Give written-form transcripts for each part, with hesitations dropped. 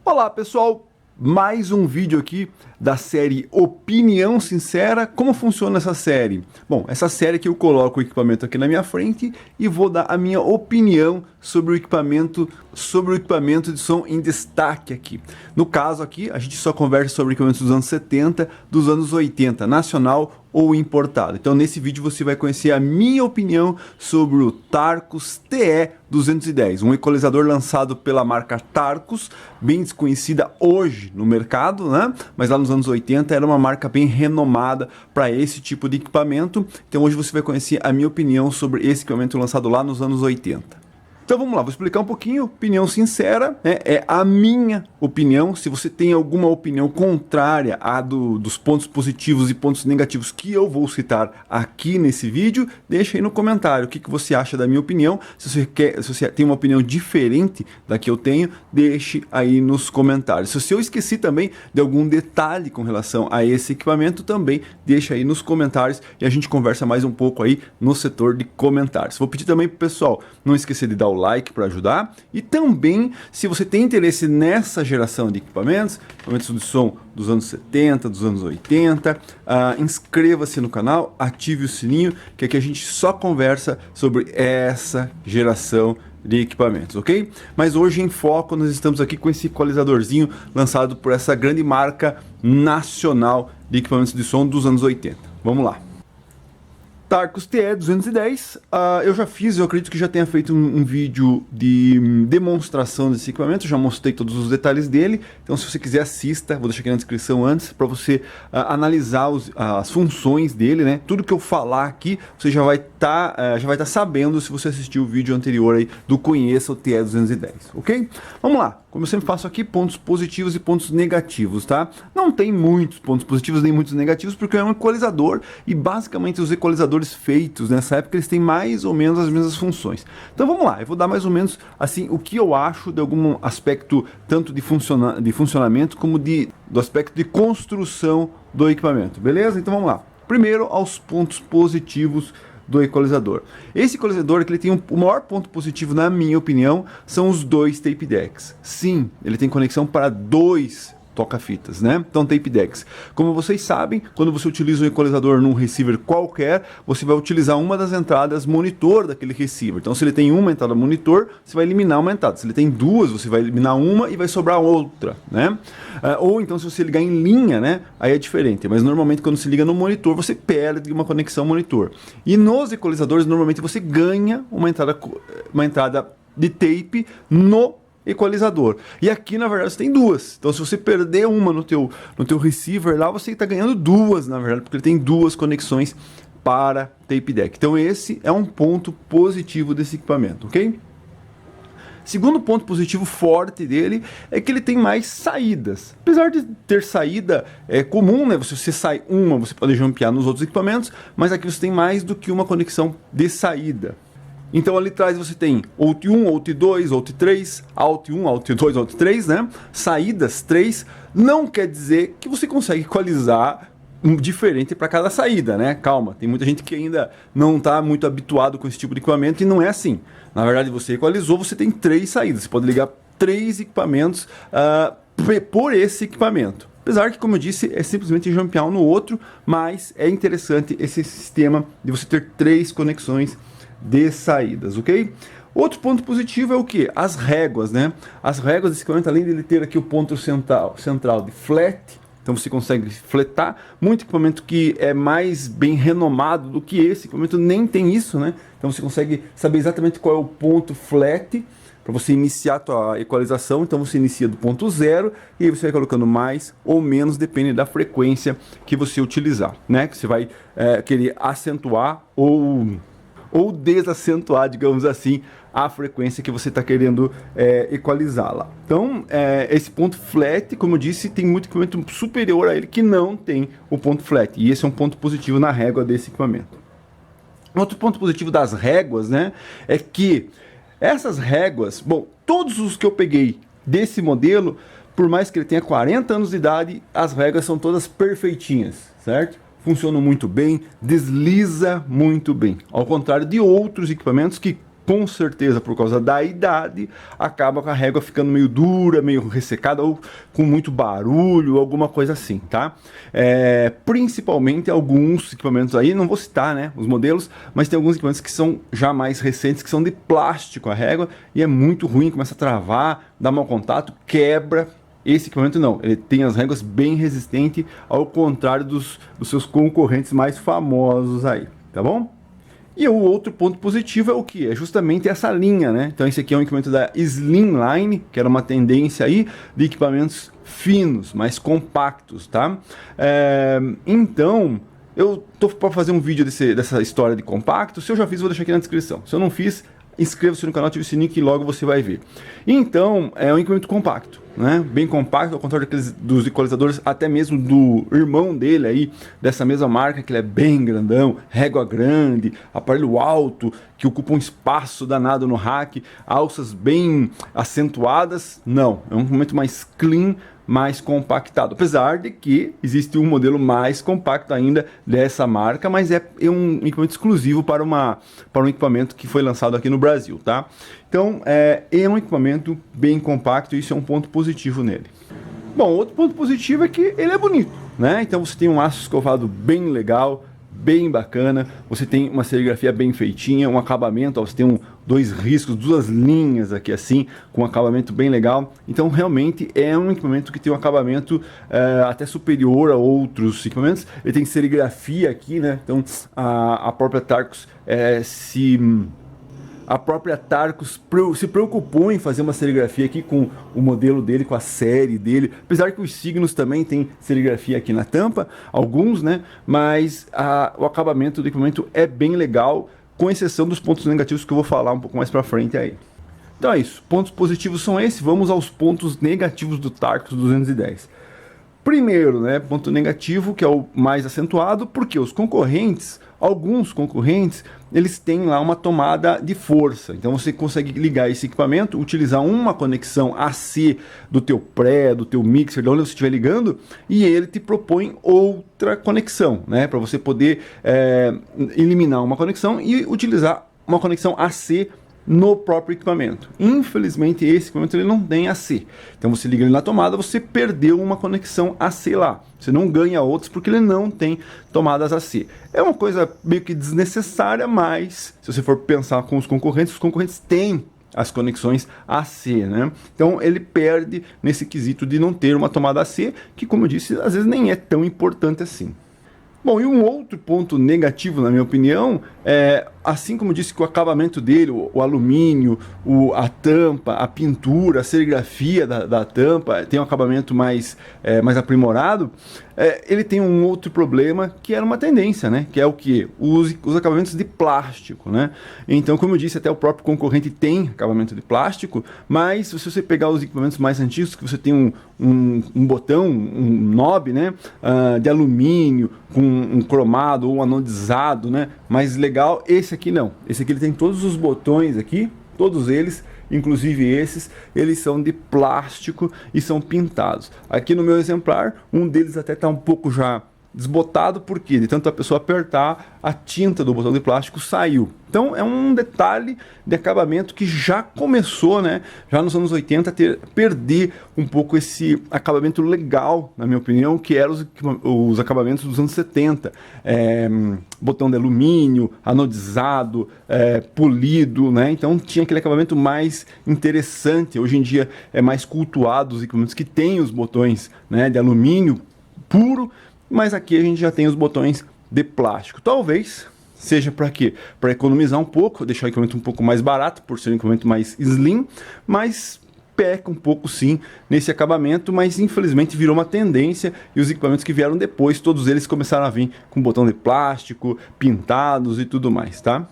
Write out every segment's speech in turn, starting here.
Olá pessoal, mais um vídeo aqui da série Opinião Sincera. Como funciona essa série? Bom, essa série que eu coloco o equipamento aqui na minha frente e vou dar a minha opinião sobre o equipamento de som em destaque aqui. No caso aqui, a gente só conversa sobre equipamentos dos anos 70, dos anos 80, nacional ou importado. Então nesse vídeo você vai conhecer a minha opinião sobre o Tarcus TE210, um equalizador lançado pela marca Tarcus, bem desconhecida hoje no mercado, né? Mas lá nos anos 80 era uma marca bem renomada para esse tipo de equipamento. Então hoje você vai conhecer a minha opinião sobre esse equipamento lançado lá nos anos 80. Então vamos lá, vou explicar um pouquinho, opinião sincera, né? É a minha opinião. Se você tem alguma opinião contrária à dos pontos positivos e pontos negativos que eu vou citar aqui nesse vídeo, deixa aí no comentário o que você acha da minha opinião. Se você tem uma opinião diferente da que eu tenho, deixe aí nos comentários. Se eu esqueci também de algum detalhe com relação a esse equipamento, também deixa aí nos comentários e a gente conversa mais um pouco aí no setor de comentários. Vou pedir também pro pessoal não esquecer de dar o like para ajudar, e também se você tem interesse nessa geração de equipamentos de som dos anos 70, dos anos 80, inscreva-se no canal, ative o sininho, que aqui a gente só conversa sobre essa geração de equipamentos, ok? Mas hoje em foco nós estamos aqui com esse equalizadorzinho lançado por essa grande marca nacional de equipamentos de som dos anos 80. Vamos lá. Tarcus TE210, eu acredito que já tenha feito um vídeo de demonstração desse equipamento, já mostrei todos os detalhes dele, então se você quiser assista, vou deixar aqui na descrição antes, para você analisar as funções dele, né? Tudo que eu falar aqui, você já vai estar sabendo se você assistiu o vídeo anterior aí do Conheça o TE210, ok? Vamos lá, como eu sempre faço aqui, pontos positivos e pontos negativos, tá? Não tem muitos pontos positivos nem muitos negativos, porque é um equalizador e basicamente os equalizadores feitos nessa época eles têm mais ou menos as mesmas funções. Então vamos lá, eu vou dar mais ou menos assim o que eu acho de algum aspecto tanto de funcionamento como do aspecto de construção do equipamento, beleza? Então vamos lá. Primeiro aos pontos positivos do equalizador. Esse equalizador que ele tem o maior ponto positivo, na minha opinião, são os dois tape decks. Sim, ele tem conexão para dois toca-fitas, né? Então, tape decks. Como vocês sabem, quando você utiliza um equalizador num receiver qualquer, você vai utilizar uma das entradas monitor daquele receiver. Então, se ele tem uma entrada monitor, você vai eliminar uma entrada. Se ele tem duas, você vai eliminar uma e vai sobrar outra, né? Ou então, se você ligar em linha, né? Aí é diferente. Mas normalmente, quando se liga no monitor, você perde uma conexão monitor. E nos equalizadores, normalmente você ganha uma entrada de tape no equalizador. E aqui na verdade você tem duas. Então se você perder uma no teu receiver lá, você está ganhando duas na verdade, porque ele tem duas conexões para tape deck. Então esse é um ponto positivo desse equipamento, ok? Segundo ponto positivo forte dele é que ele tem mais saídas. Apesar de ter saída comum, né? Se você sai uma, você pode jumpear nos outros equipamentos, mas aqui você tem mais do que uma conexão de saída. Então ali atrás você tem out 1, out 2, out 3, out 1, out 2, out 3, né? Saídas 3, não quer dizer que você consegue equalizar diferente para cada saída, né? Calma, tem muita gente que ainda não está muito habituado com esse tipo de equipamento e não é assim. Na verdade você equalizou, você tem 3 saídas, você pode ligar 3 equipamentos por esse equipamento. Apesar que, como eu disse, é simplesmente jumpear um no outro, mas é interessante esse sistema de você ter 3 conexões de saídas, ok? Outro ponto positivo é o que? As réguas, né? As réguas desse equipamento, além de ele ter aqui o ponto central de flat, então você consegue fletar. Muito equipamento que é mais bem renomado do que esse equipamento nem tem isso, né? Então você consegue saber exatamente qual é o ponto flat para você iniciar a tua equalização. Então você inicia do ponto 0 e aí você vai colocando mais ou menos, depende da frequência que você utilizar, né? Que você vai querer acentuar ou desacentuar, digamos assim, a frequência que você está querendo equalizá-la. Então, esse ponto flat, como eu disse, tem muito equipamento superior a ele que não tem o ponto flat. E esse é um ponto positivo na régua desse equipamento. Outro ponto positivo das réguas, né, é que essas réguas, bom, todos os que eu peguei desse modelo, por mais que ele tenha 40 anos de idade, as réguas são todas perfeitinhas, certo? Funcionam muito bem, desliza muito bem. Ao contrário de outros equipamentos que com certeza por causa da idade, acaba com a régua ficando meio dura, meio ressecada ou com muito barulho, alguma coisa assim, tá? Principalmente alguns equipamentos aí, não vou citar, né, os modelos, mas tem alguns equipamentos que são já mais recentes, que são de plástico a régua, e é muito ruim, começa a travar, dá mau contato, quebra. Esse equipamento não, ele tem as réguas bem resistentes, ao contrário dos seus concorrentes mais famosos aí, tá bom? E o outro ponto positivo é o que? É justamente essa linha, né? Então esse aqui é um equipamento da Slimline, que era uma tendência aí de equipamentos finos, mais compactos, tá? Então, eu tô para fazer um vídeo dessa história de compacto. Se eu já fiz, vou deixar aqui na descrição. Se eu não fiz, inscreva-se no canal, ative o sininho que logo você vai ver. Então, é um equipamento compacto, né? Bem compacto, ao contrário dos equalizadores, até mesmo do irmão dele aí, dessa mesma marca, que ele é bem grandão, régua grande, aparelho alto, que ocupa um espaço danado no rack, alças bem acentuadas. Não, é um equipamento mais clean, mais compactado, apesar de que existe um modelo mais compacto ainda dessa marca, mas é um equipamento exclusivo para um equipamento que foi lançado aqui no Brasil, tá? Então é um equipamento bem compacto e isso é um ponto positivo nele. Bom, outro ponto positivo é que ele é bonito, né? Então você tem um aço escovado bem legal, bem bacana, você tem uma serigrafia bem feitinha, um acabamento, ó, você tem dois riscos, duas linhas aqui assim, com um acabamento bem legal. Então realmente é um equipamento que tem um acabamento até superior a outros equipamentos. Ele tem serigrafia aqui, né? Então a própria Tarkus a própria Tarkus se preocupou em fazer uma serigrafia aqui com o modelo dele, com a série dele, apesar que os signos também tem serigrafia aqui na tampa, alguns, né? Mas o acabamento do equipamento é bem legal, com exceção dos pontos negativos que eu vou falar um pouco mais pra frente aí. Então é isso, pontos positivos são esses, vamos aos pontos negativos do Tarkus 210. Primeiro, né, ponto negativo, que é o mais acentuado, porque os concorrentes, alguns concorrentes, eles têm lá uma tomada de força. Então você consegue ligar esse equipamento, utilizar uma conexão AC do teu pré, do teu mixer, de onde você estiver ligando, e ele te propõe outra conexão, né, para você poder eliminar uma conexão e utilizar uma conexão AC no próprio equipamento. Infelizmente esse equipamento ele não tem AC, então você liga ele na tomada, você perdeu uma conexão AC lá, você não ganha outras porque ele não tem tomadas AC. É uma coisa meio que desnecessária, mas se você for pensar com os concorrentes têm as conexões AC, né? Então ele perde nesse quesito de não ter uma tomada AC, que como eu disse, às vezes nem é tão importante assim. Bom, e um outro ponto negativo, na minha opinião, assim como eu disse que o acabamento dele, o alumínio, a tampa, a pintura, a serigrafia da tampa tem um acabamento mais aprimorado, ele tem um outro problema que era uma tendência, né? Que é o que? Os acabamentos de plástico, né? Então, como eu disse, até o próprio concorrente tem acabamento de plástico, mas se você pegar os equipamentos mais antigos, que você tem um botão, um knob, né? De alumínio, com um cromado ou um anodizado, né? Mais legal, esse aqui não. Esse aqui ele tem todos os botões aqui, todos eles, inclusive esses, eles são de plástico e são pintados. Aqui no meu exemplar, um deles até está um pouco já desbotado, porque de tanto a pessoa apertar, a tinta do botão de plástico saiu. Então é um detalhe de acabamento que já começou, né, já nos anos 80 a perder um pouco esse acabamento legal, na minha opinião, que eram os acabamentos dos anos 70. Botão de alumínio, anodizado, polido, né? Então tinha aquele acabamento mais interessante. Hoje em dia é mais cultuado os equipamentos que têm os botões, né, de alumínio puro, mas aqui a gente já tem os botões de plástico. Talvez seja para quê? Para economizar um pouco, deixar o equipamento um pouco mais barato, por ser um equipamento mais slim, mas peca um pouco sim nesse acabamento, mas infelizmente virou uma tendência e os equipamentos que vieram depois, todos eles começaram a vir com botão de plástico, pintados e tudo mais, tá?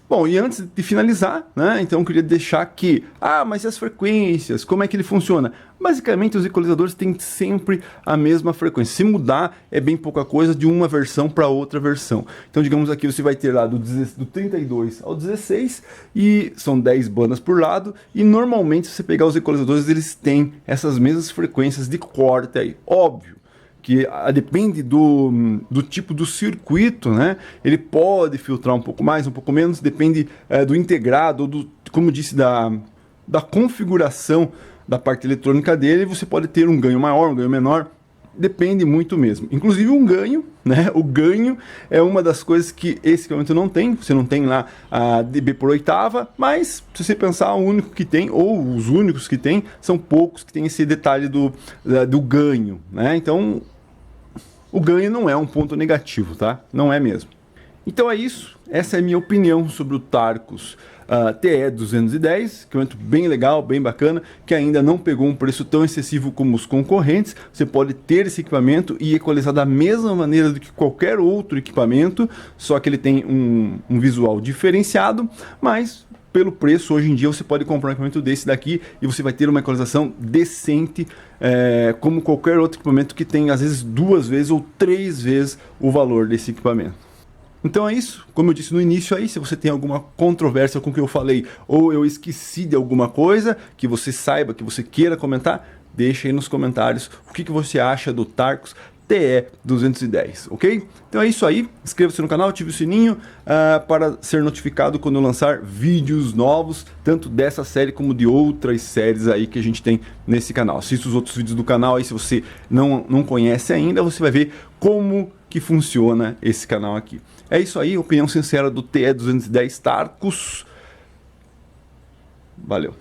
Bom, e antes de finalizar, né, então eu queria deixar aqui, mas e as frequências, como é que ele funciona? Basicamente os equalizadores têm sempre a mesma frequência, se mudar é bem pouca coisa de uma versão para outra versão. Então digamos aqui você vai ter lá do 32 ao 16 e são 10 bandas por lado e normalmente se você pegar os equalizadores eles têm essas mesmas frequências de corte aí, óbvio que depende do tipo do circuito, né? Ele pode filtrar um pouco mais, um pouco menos, depende do integrado, como disse, da configuração da parte eletrônica dele. Você pode ter um ganho maior, um ganho menor, depende muito mesmo. Inclusive um ganho, né? O ganho é uma das coisas que esse equipamento não tem. Você não tem lá a dB por oitava, mas se você pensar, o único que tem, ou os únicos que tem, são poucos que tem esse detalhe do ganho, né? Então, o ganho não é um ponto negativo, tá? Não é mesmo. Então é isso. Essa é a minha opinião sobre o Tarkus TE210, equipamento bem legal, bem bacana, que ainda não pegou um preço tão excessivo como os concorrentes. Você pode ter esse equipamento e equalizar da mesma maneira do que qualquer outro equipamento, só que ele tem um visual diferenciado, mas pelo preço, hoje em dia, você pode comprar um equipamento desse daqui e você vai ter uma equalização decente, como qualquer outro equipamento que tem, às vezes, 2 vezes ou 3 vezes o valor desse equipamento. Então é isso, como eu disse no início aí, se você tem alguma controvérsia com o que eu falei, ou eu esqueci de alguma coisa, que você saiba, que você queira comentar, deixa aí nos comentários o que você acha do Tarkus TE210, ok? Então é isso aí, inscreva-se no canal, ative o sininho para ser notificado quando eu lançar vídeos novos, tanto dessa série como de outras séries aí que a gente tem nesse canal. Assista os outros vídeos do canal aí, se você não conhece ainda, você vai ver como que funciona esse canal aqui. É isso aí, opinião sincera do TE210 Tarkus. Valeu.